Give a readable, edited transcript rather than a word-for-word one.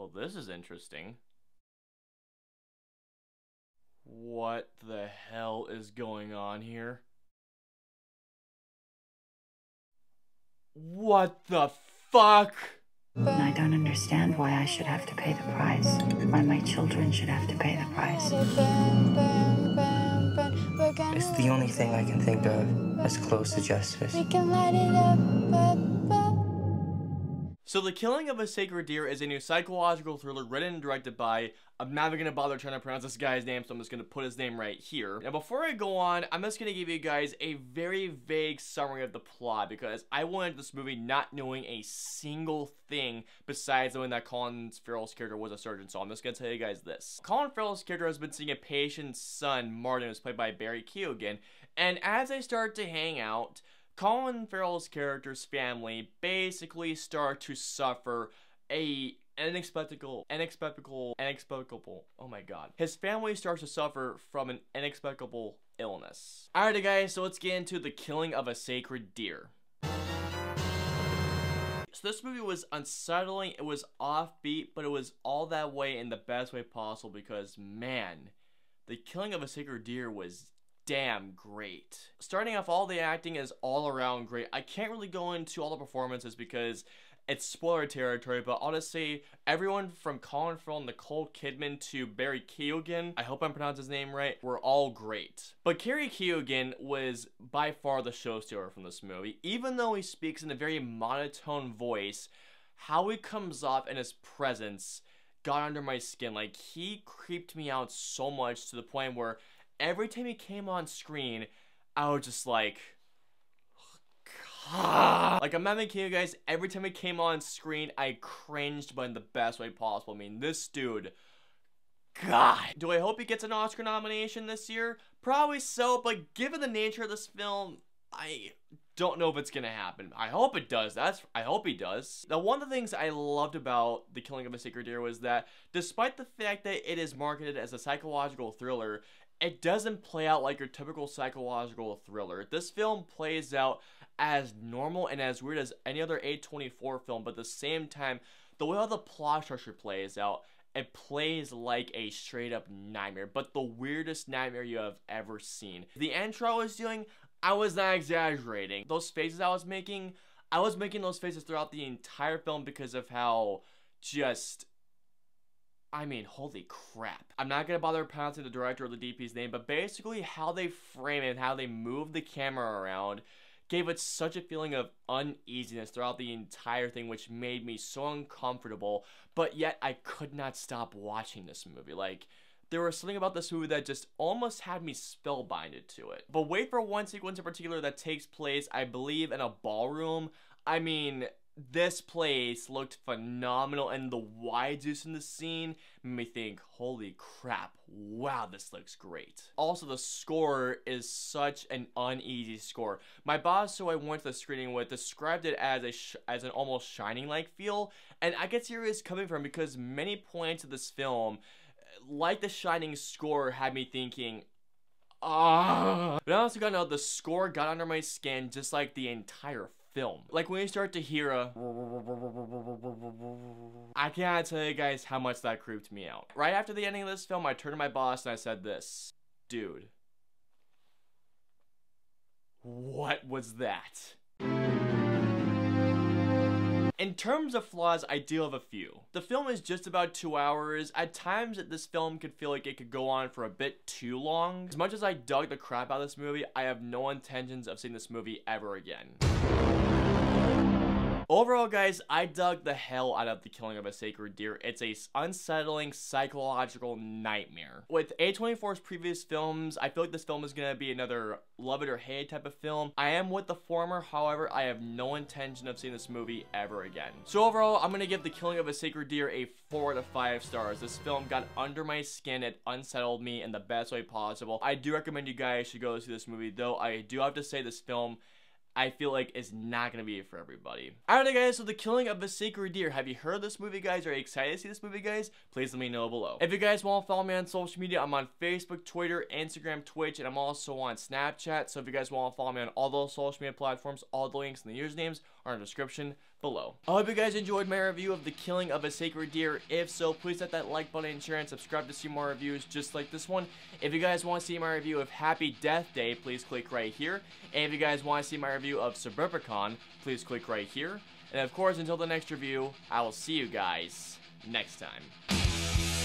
Well, this is interesting. What the hell is going on here? What the fuck? I don't understand why I should have to pay the price. Why my children should have to pay the price. It's the only thing I can think of as close to justice. So The Killing of a Sacred Deer is a new psychological thriller written and directed by, I'm not even going to bother trying to pronounce this guy's name, so I'm just going to put his name right here. Now before I go on, I'm just going to give you guys a very vague summary of the plot, because I went into this movie not knowing a single thing besides knowing that Colin Farrell's character was a surgeon, so I'm just going to tell you guys this. Colin Farrell's character has been seeing a patient's son, Martin, who's played by Barry Keoghan, and as they start to hang out, Colin Farrell's character's family basically start to suffer inexplicable, oh my god. His family starts to suffer from an inexplicable illness. Alrighty guys, so let's get into The Killing of a Sacred Deer. So this movie was unsettling, it was offbeat, but it was all that way in the best way possible because, man, The Killing of a Sacred Deer was damn great. Starting off, all the acting is all around great. I can't really go into all the performances because it's spoiler territory, but I'll just say everyone from Colin Farrell, Nicole Kidman to Barry Keoghan, I hope I'm pronouncing his name right, were all great. But Barry Keoghan was by far the showstealer from this movie. Even though he speaks in a very monotone voice, how he comes off in his presence got under my skin. Like, he creeped me out so much to the point where every time he came on screen, I was just like, God. Like, I'm not making you guys, every time he came on screen, I cringed, but in the best way possible. I mean, this dude, God. Do I hope he gets an Oscar nomination this year? Probably so, but given the nature of this film, I don't know if it's gonna happen. I hope it does. I hope he does. Now, one of the things I loved about The Killing of a Sacred Deer was that despite the fact that it is marketed as a psychological thriller, it doesn't play out like your typical psychological thriller. This film plays out as normal and as weird as any other A24 film, but at the same time, the way how the plot structure plays out, it plays like a straight up nightmare, but the weirdest nightmare you have ever seen. The intro I was doing, I was not exaggerating. Those faces I was making those faces throughout the entire film because of how just, I mean, holy crap. I'm not gonna bother pronouncing the director or the DP's name, but basically how they frame it and how they move the camera around gave it such a feeling of uneasiness throughout the entire thing, which made me so uncomfortable, but yet I could not stop watching this movie. Like, there was something about this movie that just almost had me spellbinded to it. But wait for one sequence in particular that takes place, I believe, in a ballroom. I mean, this place looked phenomenal, and the wide use in the scene made me think, holy crap, wow, this looks great. Also, the score is such an uneasy score. My boss, who I went to the screening with, described it as an almost Shining-like feel, and I could see where it's coming from because many points of this film, like the Shining score, had me thinking, ah. But I also gotta know, the score got under my skin just like the entire film. Like when you start to hear a I can't tell you guys how much that creeped me out. Right after the ending of this film, I turned to my boss and I said this, dude, what was that? In terms of flaws, I do have a few. The film is just about 2 hours. At times, this film could feel like it could go on for a bit too long. As much as I dug the crap out of this movie, I have no intentions of seeing this movie ever again. Overall, guys, I dug the hell out of The Killing of a Sacred Deer. It's a unsettling psychological nightmare. With A24's previous films, I feel like this film is gonna be another love it or hate it type of film. I am with the former, however, I have no intention of seeing this movie ever again. So overall, I'm gonna give The Killing of a Sacred Deer a 4 out of 5 stars. This film got under my skin, it unsettled me in the best way possible. I do recommend you guys should go see this movie, though I do have to say this film, I feel like it's not gonna be for everybody. Alright guys, so The Killing of a Sacred Deer. Have you heard of this movie, guys? Are you excited to see this movie, guys? Please let me know below. If you guys want to follow me on social media, I'm on Facebook, Twitter, Instagram, Twitch, and I'm also on Snapchat. So if you guys want to follow me on all those social media platforms, all the links and the usernames are in the description below. I hope you guys enjoyed my review of the killing of a sacred deer. If so, please hit that like button and share and subscribe to see more reviews just like this one. If you guys want to see my review of Happy Death Day, please click right here. And if you guys want to see my review of Suburbicon, please click right here. And of course, until the next review, I will see you guys next time.